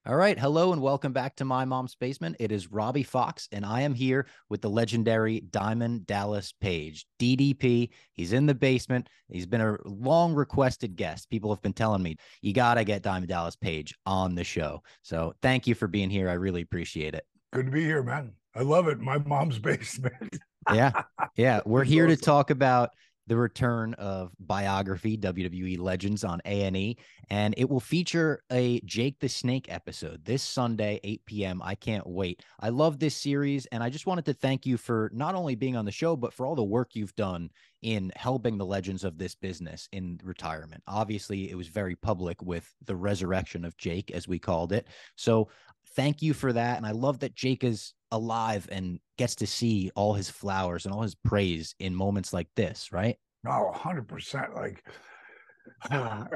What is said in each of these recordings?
All right. Hello and welcome back to My Mom's Basement. It is Robbie Fox, and I am here with the legendary Diamond Dallas Page, DDP. He's in the basement. He's been a long requested guest. People have been telling me, you got to get Diamond Dallas Page on the show. So thank you for being here. I really appreciate it. Good to be here, man. I love it. My mom's basement. Yeah. Yeah. We're It's here to awesome. talk about the return of Biography, WWE Legends on A&E, and it will feature a Jake the Snake episode this Sunday, 8 p.m. I can't wait. I love this series, and I just wanted to thank you for not only being on the show, but for all the work you've done in helping the legends of this business in retirement. Obviously, it was very public with the resurrection of Jake, as we called it. So thank you for that. And I love that Jake is alive and gets to see all his flowers and all his praise in moments like this, right? Oh, 100%. Like,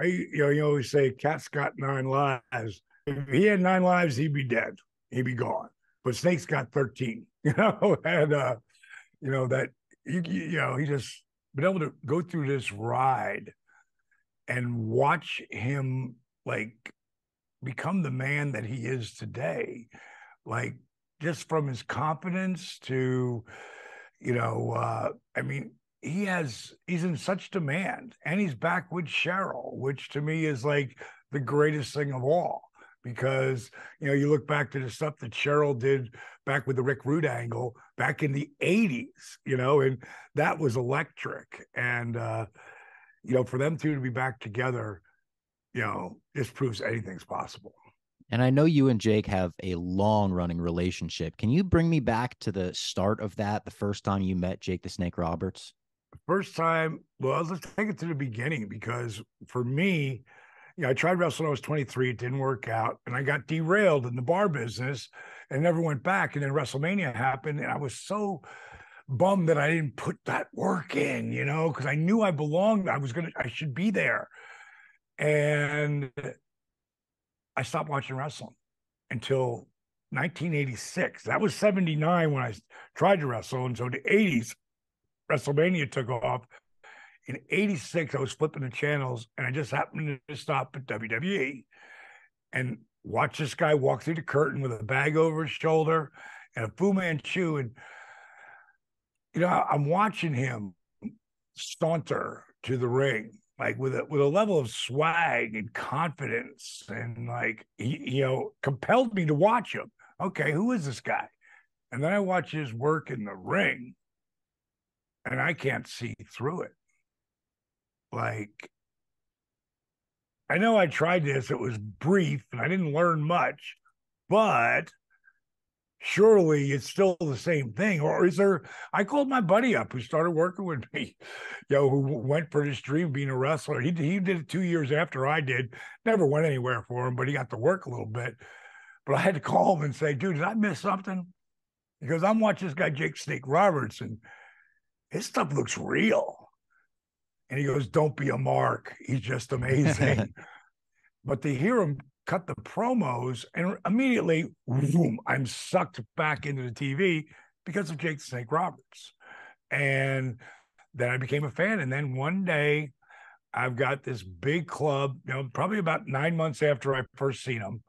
you always say, cat's got 9 lives. If he had 9 lives, he'd be dead. He'd be gone. But Snake's got 13, and, that, he just been able to go through this ride and watch him, like, become the man that he is today. Like, just from his confidence to, I mean, he's in such demand, and he's back with Cheryl, which to me is like the greatest thing of all. Because you look back to the stuff that Cheryl did back with the Rick Rude angle back in the 80s, and that was electric. And for them two to be back together, this proves anything's possible. And I know you and Jake have a long running relationship. Can you bring me back to the start of that, the first time you met Jake the Snake Roberts? First time, well, let's take it to the beginning, because for me, I tried wrestling when I was 23. It didn't work out. And I got derailed in the bar business and never went back. And then WrestleMania happened. And I was so bummed that I didn't put that work in, because I knew I belonged. I should be there. And I stopped watching wrestling until 1986. That was 79 when I tried to wrestle. And so the 80s, WrestleMania took off. In 86, I was flipping the channels, and I just happened to stop at WWE and watch this guy walk through the curtain with a bag over his shoulder and a Fu Manchu. And, I'm watching him saunter to the ring, like with a level of swag and confidence, and like he compelled me to watch him. Okay, who is this guy? And then I watch his work in the ring, and I can't see through it. Like, I know I tried this, it was brief and I didn't learn much, but surely it's still the same thing. Or is there? I called my buddy up who started working with me, who went for this dream of being a wrestler. He did it 2 years after I did. Never went anywhere for him, but he got to work a little bit. But I had to call him and say, dude, did I miss something? Because I'm watching this guy, Jake Snake Roberts, and his stuff looks real. And he goes, don't be a mark. He's just amazing. But to hear him cut the promos, and immediately, boom, I'm sucked back into the TV because of Jake the Snake Roberts. And then I became a fan. And then one day, I've got this big club, probably about 9 months after I first seen him.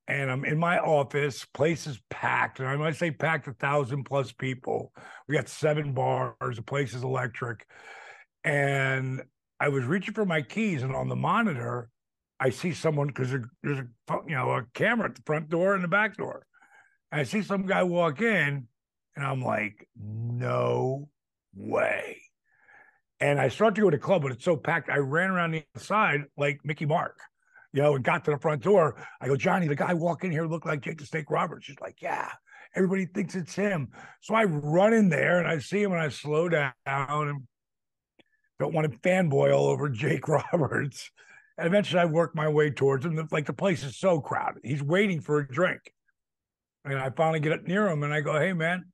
And I'm in my office, place is packed. And I might say packed 1,000+ people. We got 7 bars, the place is electric. And I was reaching for my keys, and on the monitor, I see someone, because there's a camera at the front door and the back door. And I see some guy walk in, and I'm like, no way. And I start to go to the club, but it's so packed. I ran around the side like Mickey Mark, and got to the front door. I go, Johnny, the guy walk in here looked like Jake the Snake Roberts. She's like, yeah, everybody thinks it's him. So I run in there and I see him, and I slow down and don't want to fanboy all over Jake Roberts. And eventually I work my way towards him. Like, the place is so crowded. He's waiting for a drink. And I finally get up near him and I go, hey, man,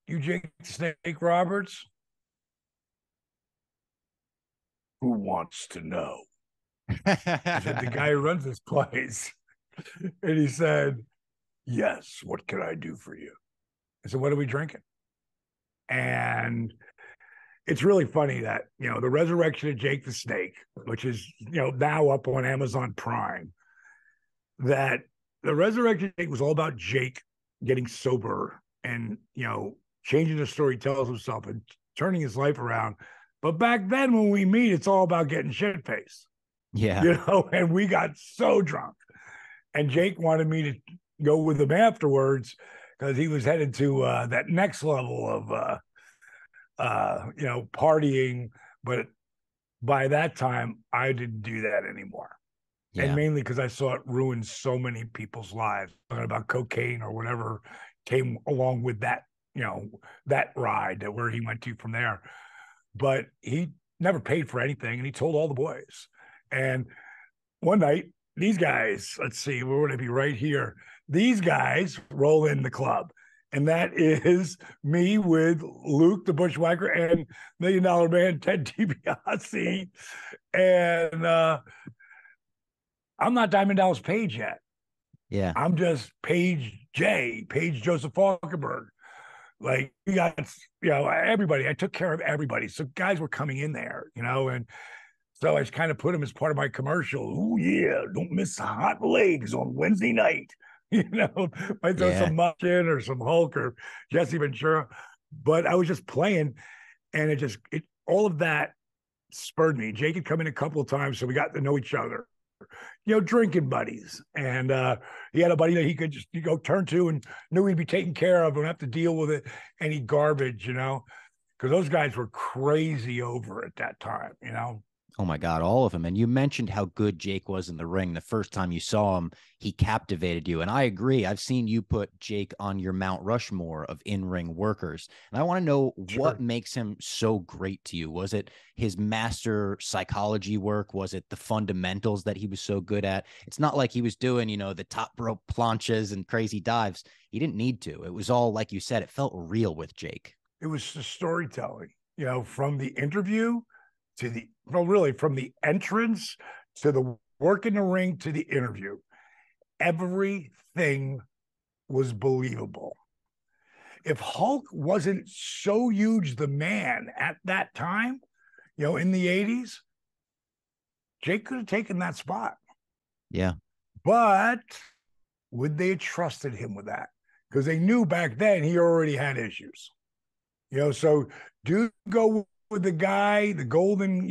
you Jake Snake Roberts? Who wants to know? I said, the guy who runs this place. And he said, yes, what can I do for you? I said, what are we drinking? And it's really funny that, the resurrection of Jake the Snake, which is, now up on Amazon Prime, that the Resurrection Jake was all about Jake getting sober and, changing the story he tells himself and turning his life around. But back then, when we meet, it's all about getting shit faced, Yeah. and we got so drunk. And Jake wanted me to go with him afterwards because he was headed to that next level of, partying. But by that time, I didn't do that anymore. And Yeah. mainly because I saw it ruin so many people's lives, talking about cocaine or whatever came along with that, that ride that where he went to from there. But he never paid for anything, and he told all the boys. And one night, these guys, let's see, where would it be? Right here. These guys roll in the club. And that is me with Luke the Bushwhacker and $1 Million Man Ted DiBiase. And I'm not Diamond Dallas Page yet. Yeah. I'm just Page Joseph Falkenberg. Like, we got, everybody. I took care of everybody. So guys were coming in there, and so I just kind of put him as part of my commercial. Oh, yeah, don't miss the hot legs on Wednesday night. Might throw Yeah. some Much in or some Hulk or Jesse Ventura. But I was just playing, and all of that spurred me. Jake had come in a couple of times, so we got to know each other. Drinking buddies. And he had a buddy that he could just turn to and knew he'd be taken care of, don't have to deal with any garbage, because those guys were crazy over at that time. Oh my God, all of them. And you mentioned how good Jake was in the ring. The first time you saw him, he captivated you. And I agree. I've seen you put Jake on your Mount Rushmore of in-ring workers. And I want to know what Sure. makes him so great to you. Was it his master psychology work? Was it the fundamentals that he was so good at? It's not like he was doing, the top rope planches and crazy dives. He didn't need to. It was all, like you said, it felt real with Jake. It was the storytelling, from the interview really from the entrance to the work in the ring to the interview. Everything was believable. If Hulk wasn't so huge, the man at that time, in the 80s, Jake could have taken that spot. Yeah. But would they have trusted him with that? Because they knew back then he already had issues. So do you go with the guy, the golden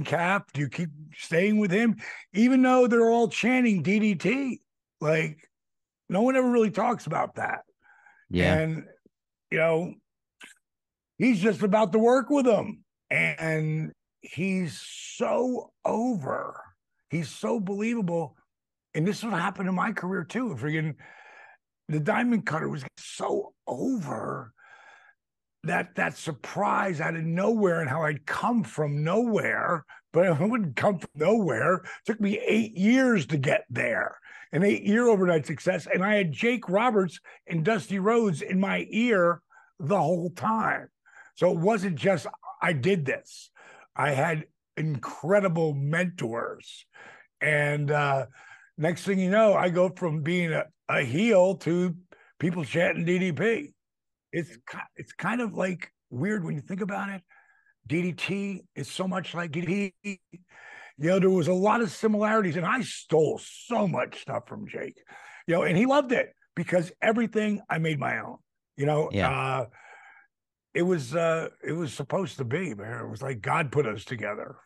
calf? Do you keep staying with him? Even though they're all chanting DDT, like, no one ever really talks about that. Yeah. And, he's just about to work with them. And he's so over. He's so believable. And this is what happened in my career too. Freaking the Diamond Cutter was so over that surprise out of nowhere, and how I'd come from nowhere, but I wouldn't come from nowhere. It took me 8 years to get there, an 8-year overnight success. And I had Jake Roberts and Dusty Rhodes in my ear the whole time. So it wasn't just I did this. I had incredible mentors. And next thing you know, I go from being a heel to people chanting DDP. It's kind of like weird when you think about it. DDT is so much like DDP. There was a lot of similarities, and I stole so much stuff from Jake. And he loved it because everything I made my own. Yeah. It was supposed to be, man. It was like God put us together.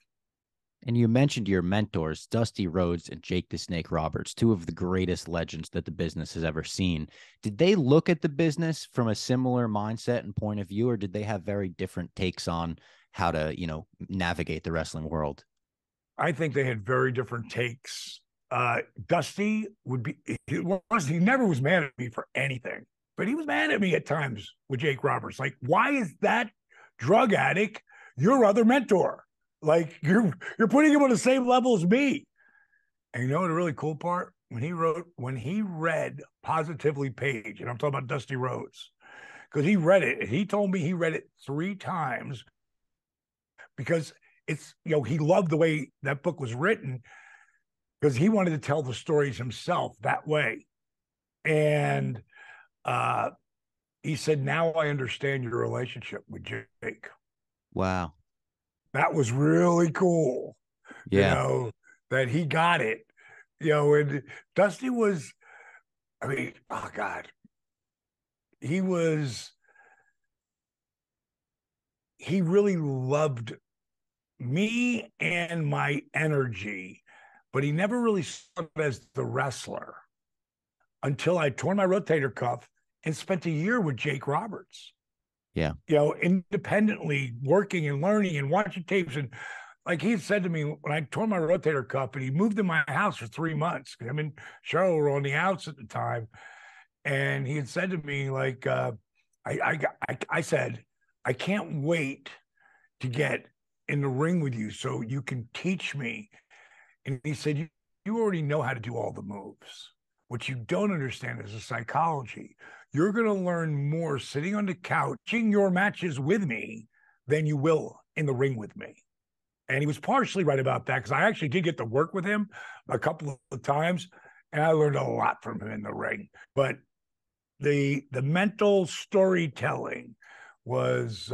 And you mentioned your mentors, Dusty Rhodes and Jake the Snake Roberts, two of the greatest legends that the business has ever seen. Did they look at the business from a similar mindset and point of view, or did they have very different takes on how to, navigate the wrestling world? I think they had very different takes. Dusty he never was mad at me for anything, but he was mad at me at times with Jake Roberts. Like, why is that drug addict your other mentor? Like, you're putting him on the same level as me. And you know what the really cool part? When he read Positively Page, and I'm talking about Dusty Rhodes, because he read it, and he told me he read it 3 times because it's, he loved the way that book was written, because he wanted to tell the stories himself that way. And he said, now I understand your relationship with Jake. Wow. That was really cool, Yeah. that he got it, And Dusty was, I mean, oh God, he was, he really loved me and my energy, but he never really saw it as the wrestler until I tore my rotator cuff and spent a year with Jake Roberts. Yeah. Independently working and learning and watching tapes. And like he had said to me when I tore my rotator cuff, and he moved in my house for 3 months. I mean, Cheryl were on the outs at the time. And he had said to me, like, I said, I can't wait to get in the ring with you so you can teach me. And he said, you already know how to do all the moves. What you don't understand is the psychology. You're going to learn more sitting on the couch, watching your matches with me than you will in the ring with me. And he was partially right about that because I actually did get to work with him a couple of times, and I learned a lot from him in the ring. But the mental storytelling was,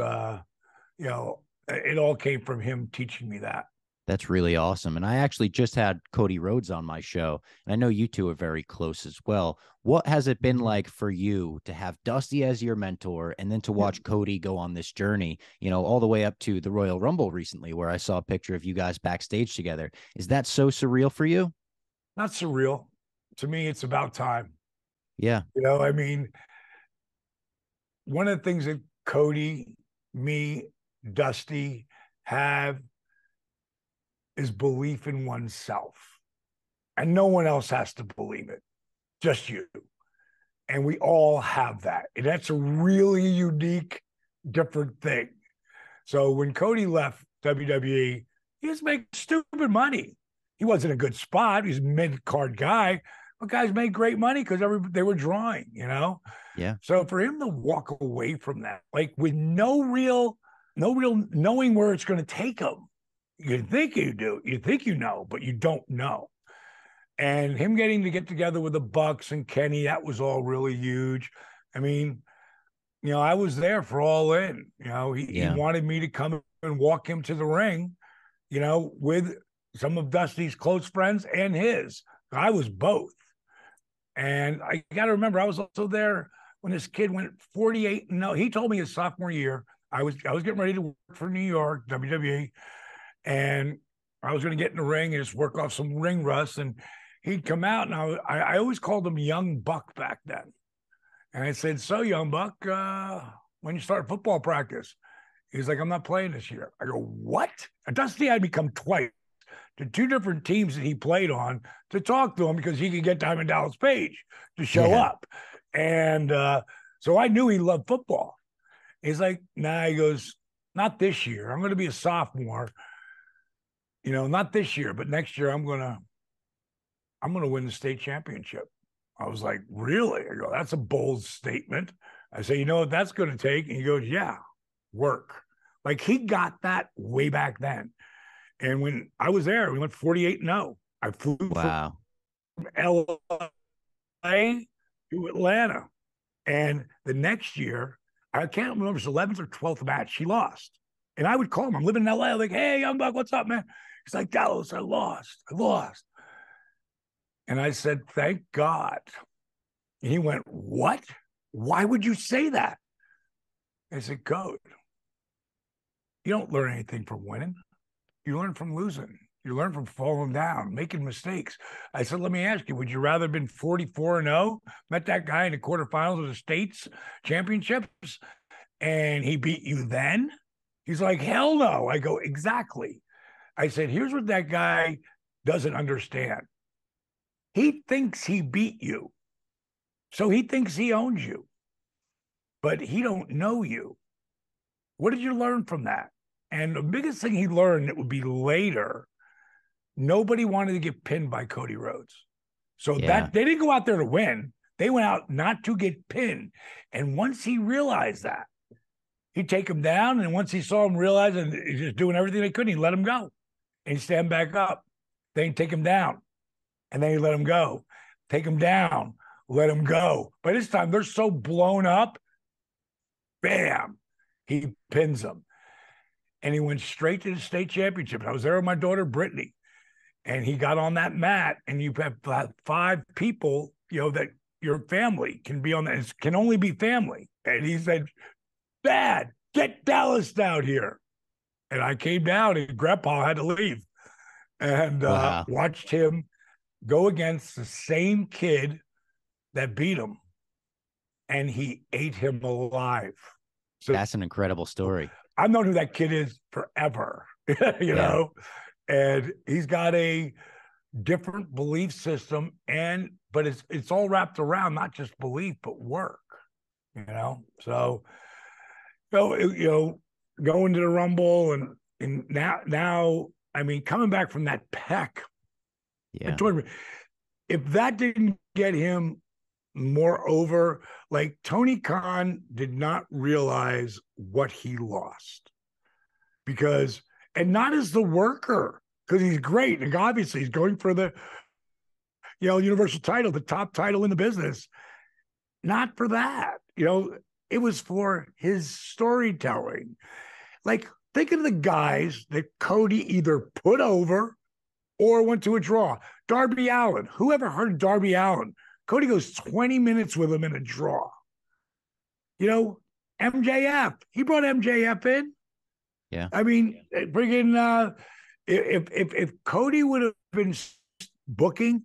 it all came from him teaching me that. That's really awesome. And I actually just had Cody Rhodes on my show, and I know you two are very close as well. What has it been like for you to have Dusty as your mentor and then to watch Cody go on this journey, all the way up to the Royal Rumble recently, where I saw a picture of you guys backstage together? Is that so surreal for you? Not surreal. To me, it's about time. Yeah. I mean, one of the things that Cody, me, Dusty have is belief in oneself. And no one else has to believe it, just you. And we all have that. And that's a really unique, different thing. So when Cody left WWE, he was making stupid money. He wasn't a good spot. He's a mid-card guy. But guys made great money because they were drawing, Yeah. So for him to walk away from that, like with no real knowing where it's going to take him, you think you do, you think but you don't know. And him getting to get together with the Bucks and Kenny, that was all really huge. I mean, I was there for All In. He wanted me to come and walk him to the ring, with some of Dusty's close friends and his. I was both. And I got to remember, I was also there when this kid went 48. No, he told me his sophomore year, I was getting ready to work for New York, WWE, and I was going to get in the ring and just work off some ring rust. And he'd come out, and I always called him Young Buck back then. And I said, so Young Buck, when you start football practice? He's like, I'm not playing this year. I go, what? Dusty had me come twice to two different teams that he played on to talk to him because he could get Diamond Dallas Page to show up. And so I knew he loved football. He's like, nah, he goes, not this year. I'm going to be a sophomore. Not this year, but next year I'm going to win the state championship. I was like, really? I go, that's a bold statement. I say, you know what that's going to take? And he goes, yeah, work. Like he got that way back then. And when I was there, we went 48-0. I flew from LA to Atlanta. And the next year, I can't remember, it was 11th or 12th match, he lost. And I would call him. I'm living in LA. I'm like, hey, Young Buck, what's up, man? He's like, Dallas, I lost. And I said, thank God. And he went, what? Why would you say that? I said, Code, you don't learn anything from winning. You learn from losing. You learn from falling down, making mistakes. I said, let me ask you, would you rather have been 44-0, met that guy in the quarterfinals of the states championships, and he beat you then? He's like, hell no. I go, exactly. I said, here's what that guy doesn't understand. He thinks he beat you. So he thinks he owns you, but he don't know you. What did you learn from that? And the biggest thing he learned that would be later, nobody wanted to get pinned by Cody Rhodes. So that they didn't go out there to win. They went out not to get pinned. And once he realized that, he'd take him down. And once he saw him realize and he's just doing everything they could, he'd let him go. And he'd stand back up. Then he'd take him down. And then he'd let him go. Take him down. Let him go. By this time, they're so blown up. Bam. He pins them. And he went straight to the state championship. I was there with my daughter, Brittany. And he got on that mat, and you have 5 people, that your family can be on that. It can only be family. And he said, Dad, get Dallas down here. And I came down, and Grandpa had to leave, and Wow. watched him go against the same kid that beat him, and he ate him alive. So That's an incredible story. I've known who that kid is forever, you Yeah. know, and he's got a different belief system, but it's all wrapped around not just belief but work, So going to the Rumble, and now I mean, coming back from that peck, Yeah. if that didn't get him more over, like Tony Khan did not realize what he lost, because, and not as the worker, because he's great, and obviously he's going for the universal title, the top title in the business. Not for that, it was for his storytelling. Like, think of the guys that Cody either put over or went to a draw. Darby Allin. Whoever heard of Darby Allin? Cody goes 20 minutes with him in a draw. MJF. He brought MJF in. Yeah. I mean, bring in if Cody would have been booking,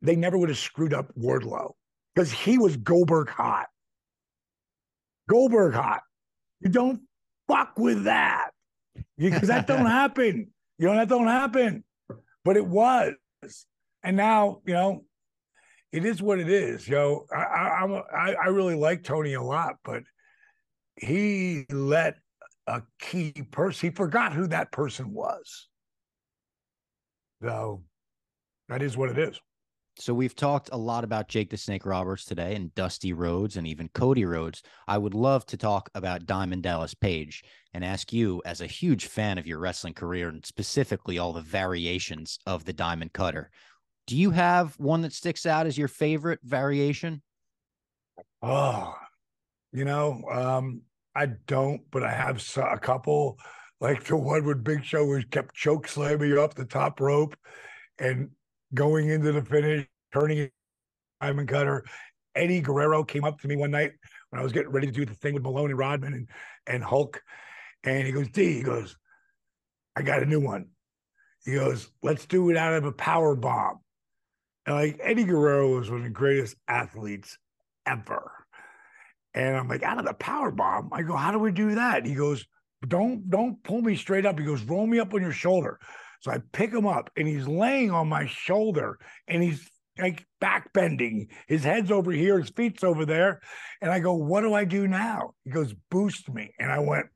they never would have screwed up Wardlow, because he was Goldberg hot. Goldberg hot. You don't fuck with that, because that don't happen. That don't happen. But it was, and now it is what it is. I really like Tony a lot, but he let a key person. He forgot who that person was. So that is what it is. So we've talked a lot about Jake the Snake Roberts today, and Dusty Rhodes, and even Cody Rhodes. I would love to talk about Diamond Dallas Page and ask you, as a huge fan of your wrestling career, and specifically all the variations of the Diamond Cutter, do you have one that sticks out as your favorite variation? Oh, I don't, but I have a couple, like the one with Big Show, who kept choke slamming you up the top rope and going into the finish, turning Diamond Cutter. Eddie Guerrero came up to me one night when I was getting ready to do the thing with Malone and Rodman and Hulk. And he goes, he goes, I got a new one. He goes, let's do it out of a power bomb. And like, Eddie Guerrero was one of the greatest athletes ever. And I'm like, out of the power bomb? I go, how do we do that? He goes, don't pull me straight up. He goes, roll me up on your shoulder. So I pick him up, and he's laying on my shoulder, and he's like back bending. His head's over here, his feet's over there. And I go, what do I do now? He goes, boost me. And I went,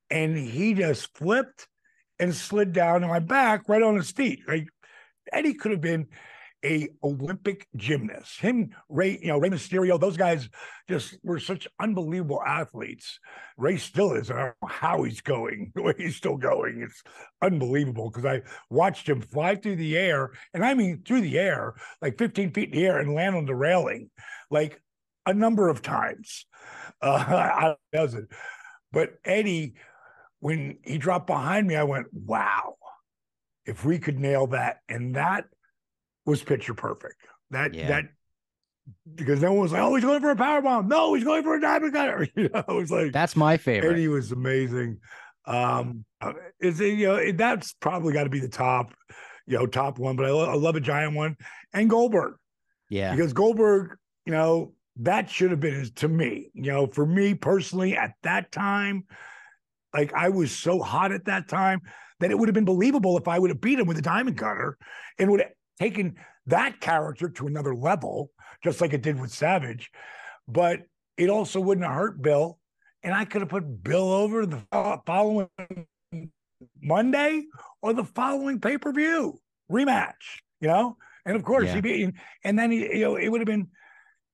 and he just flipped and slid down on my back right on his feet. Like, Eddie could have been a Olympic gymnast. Him, Rey Mysterio, those guys just were such unbelievable athletes. Ray still is. I don't know how he's going, the way he's still going. It's unbelievable, because I watched him fly through the air, and I mean through the air, like 15 feet in the air, and land on the railing, like a number of times. I doesn't. But Eddie, when he dropped behind me, I went, wow, if we could nail that. And that was picture perfect. That because no one was like, oh, he's going for a power bomb. No, he's going for a Diamond Cutter. I was like, That's my favorite. Eddie was amazing. That's probably got to be the top one. But I love a giant one, and Goldberg. Yeah, because Goldberg, that should have been, to me, for me personally at that time. Like, I was so hot at that time that it would have been believable if I would have beat him with a Diamond Cutter, and would have taken that character to another level, just like it did with Savage. But it also wouldn't have hurt Bill. And I could have put Bill over the following Monday or the following pay-per-view rematch, And of course, he beat, and then it would have been,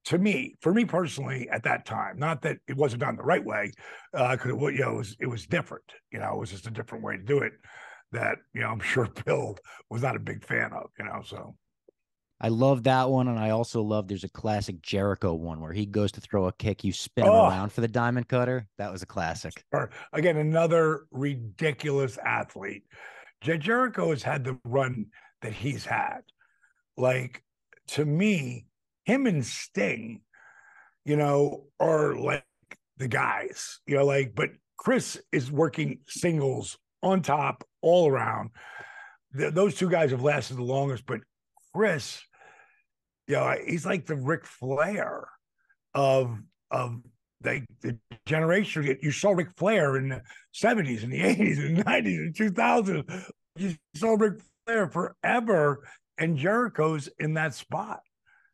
to me, for me personally, at that time, not that it wasn't done the right way, because it was different. It was just a different way to do it that I'm sure Bill was not a big fan of. So I love that one, and I also love, there's a classic Jericho one where he goes to throw a kick, you spin him around for the Diamond Cutter. That was a classic. Again, another ridiculous athlete. Jericho has had the run that he's had. Like, to me, him and Sting, are like the guys, but Chris is working singles on top all around. Those two guys have lasted the longest, but Chris, he's like the Ric Flair of the generation. You saw Ric Flair in the 70s and the 80s and 90s and 2000s. You saw Ric Flair forever, and Jericho's in that spot.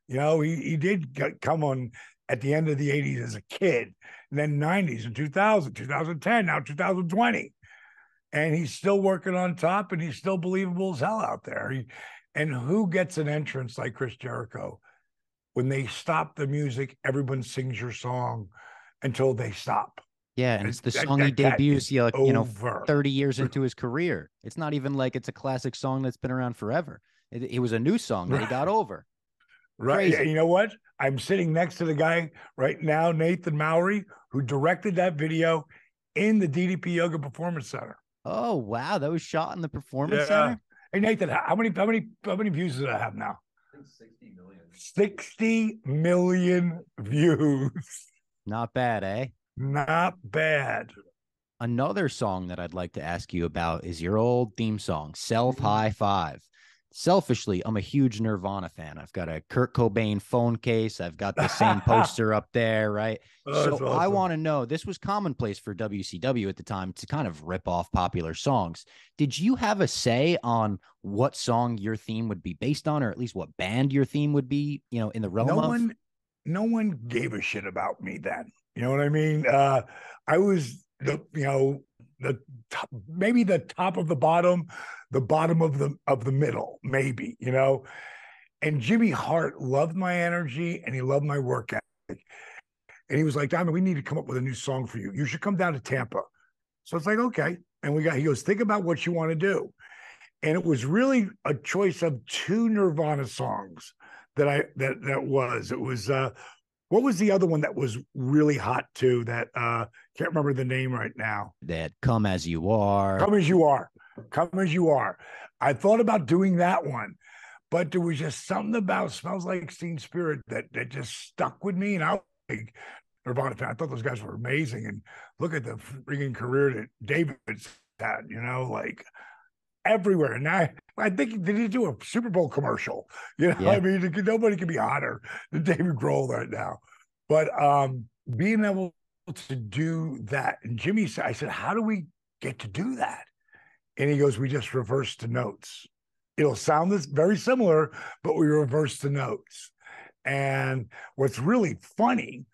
He did come on at the end of the 80s as a kid, and then 90s and 2000, 2010, now 2020. And he's still working on top, and he's still believable as hell out there. And who gets an entrance like Chris Jericho? When they stop the music, everyone sings your song until they stop. Yeah, and it's the song he debuts, 30 years into his career. It's not even like it's a classic song that's been around forever. It was a new song that he got over. Right. Crazy. You know what? I'm sitting next to the guy right now, Nathan Mowry, who directed that video in the DDP Yoga Performance Center. Oh, wow. That was shot in the Performance Center? Hey, Nathan, how many views does that have now? I think 60 million. 60 million views. Not bad, eh? Not bad. Another song that I'd like to ask you about is your old theme song, Self High Five. Selfishly, I'm a huge Nirvana fan. I've got a Kurt Cobain phone case. I've got the same poster up there, right? So awesome. I want to know, this was commonplace for WCW at the time to kind of rip off popular songs. Did you have a say on what song your theme would be based on, or at least what band your theme would be, in the realm of? No one gave a shit about me then. You know what I mean? I was the top, maybe the top of the bottom of the middle, maybe, and Jimmy Hart loved my energy and he loved my work ethic. And he was like, Diamond, we need to come up with a new song for you. You should come down to Tampa. So it's like, okay. And he goes, think about what you want to do. And it was really a choice of two Nirvana songs that was, what was the other one that was really hot too? That can't remember the name right now. That Come As You Are. Come As You Are. Come As You Are. I thought about doing that one, but there was just something about Smells Like Teen Spirit that just stuck with me. And I was like Nirvana fan. I thought those guys were amazing. And look at the freaking career that David's had, like everywhere. And I think, did he do a Super Bowl commercial? Yeah. I mean, nobody can be hotter than David Grohl right now. But being able to do that, and Jimmy said, I said, how do we get to do that? And he goes, we just reverse the notes. It'll sound very similar, but we reverse the notes. And what's really funny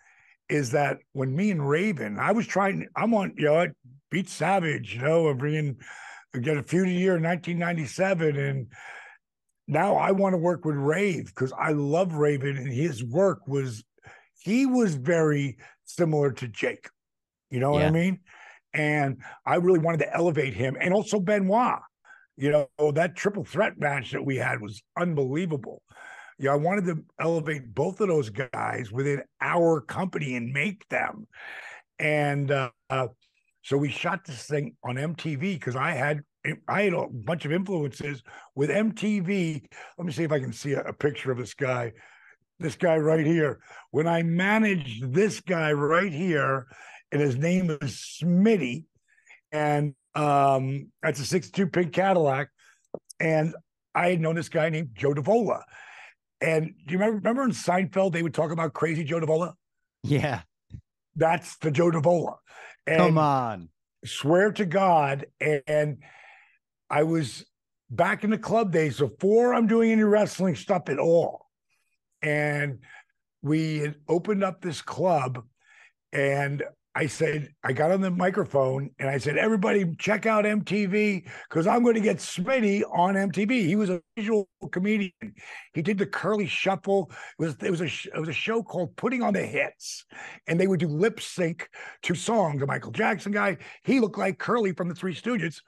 is that when me and Raven, I'm on, Beat Savage, I'm bringing, get a feud a year in 1997. And now I want to work with Rave because I love Raven, and his work he was very similar to Jake. You know what I mean? And I really wanted to elevate him, and also Benoit. That triple threat match that we had was unbelievable. I wanted to elevate both of those guys within our company and make them. And so we shot this thing on MTV because I had a bunch of influences with MTV. Let me see if I can see a picture of this guy. This guy right here. When I managed this guy right here, and his name is Smitty, and that's a 62 pink Cadillac. And I had known this guy named Joe Davola. And do you remember in Seinfeld, they would talk about crazy Joe Davola? Yeah. That's the Joe Davola. And come on. Swear to God. And I was back in the club days before I'm doing any wrestling stuff at all. And we had opened up this club, and I got on the microphone and I said, everybody check out MTV because I'm going to get Smitty on MTV. He was a visual comedian. He did the Curly Shuffle. It was a show called Putting on the Hits, and they would do lip sync to songs. The Michael Jackson guy, he looked like Curly from the Three Stooges.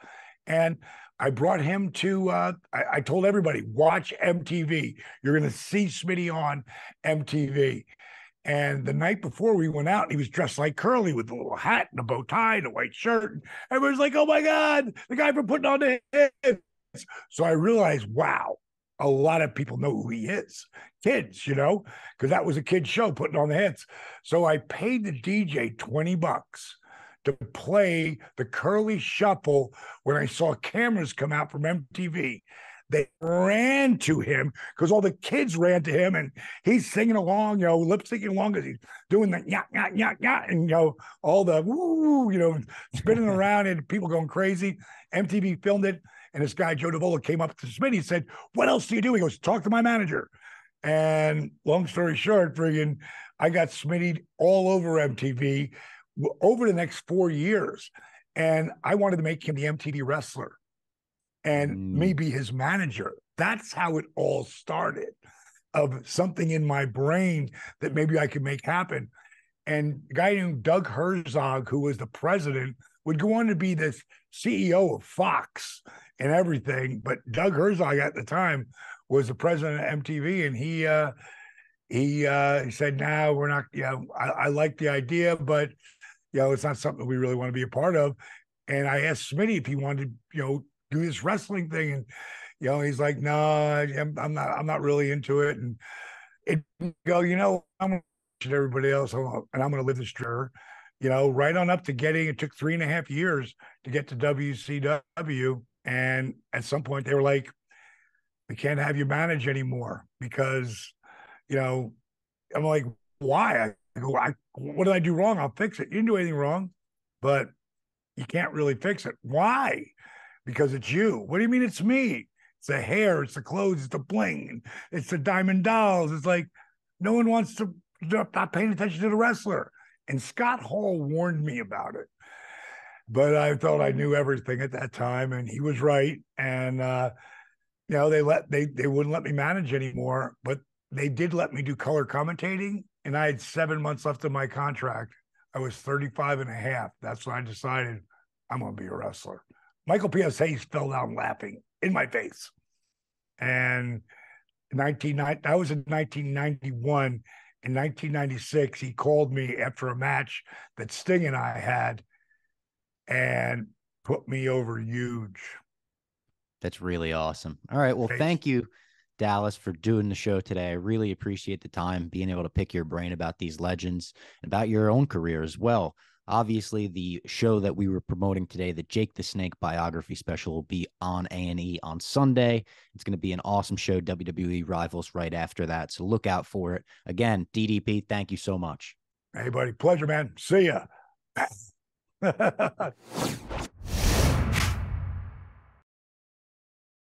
And I brought him to, I told everybody, watch MTV. You're going to see Smitty on MTV. And the night before we went out, he was dressed like Curly with a little hat and a bow tie and a white shirt. And everyone's like, oh my God, the guy from Putting on the Hits. So I realized, wow, a lot of people know who he is. Kids, because that was a kid's show, Putting on the Hits. So I paid the DJ $20 to play the Curly Shuffle when I saw cameras come out from MTV. They ran to him because all the kids ran to him, and he's singing along, lip syncing along because he's doing the yacht, yacht, yacht, yacht, and all the woo, spinning around and people going crazy. MTV filmed it, and this guy Joe Davola came up to Smitty and said, "What else do you do?" He goes, "Talk to my manager." And long story short, friggin', I got Smitty all over MTV over the next 4 years, and I wanted to make him the MTV wrestler and maybe his manager. That's how it all started, of something in my brain that maybe I could make happen. And a guy named Doug Herzog, who was the president, would go on to be the CEO of Fox and everything. But Doug Herzog at the time was the president of MTV, and he said, "No, we're not. I like the idea, but it's not something we really want to be a part of." And I asked Smitty if he wanted to, do this wrestling thing, and he's like, "No, I'm not really into it." And it go, I'm gonna everybody else, and I'm gonna live this dream, right on up to getting. It took 3.5 years to get to WCW, and at some point they were like, "We can't have you manage anymore because," I'm like, "Why?" I go, "What did I do wrong? I'll fix it." "You didn't do anything wrong, but you can't really fix it." "Why?" "Because it's you." "What do you mean it's me?" "It's the hair, it's the clothes, it's the bling, it's the diamond dolls." It's like, no one wants to stop paying attention to the wrestler. And Scott Hall warned me about it, but I thought I knew everything at that time, and he was right. And they wouldn't let me manage anymore, but they did let me do color commentating, and I had 7 months left of my contract. I was 35 and a half. That's when I decided I'm going to be a wrestler. Michael P.S. Hayes fell down laughing in my face. And that was in 1991. In 1996, he called me after a match that Sting and I had and put me over huge. That's really awesome. All right. Well, thank you, Dallas, for doing the show today. I really appreciate the time, being able to pick your brain about these legends and about your own career as well. Obviously, the show that we were promoting today, the Jake the Snake biography special, will be on A&E on Sunday. It's going to be an awesome show. WWE Rivals right after that. So look out for it. Again, DDP, thank you so much. Hey, buddy. Pleasure, man. See ya.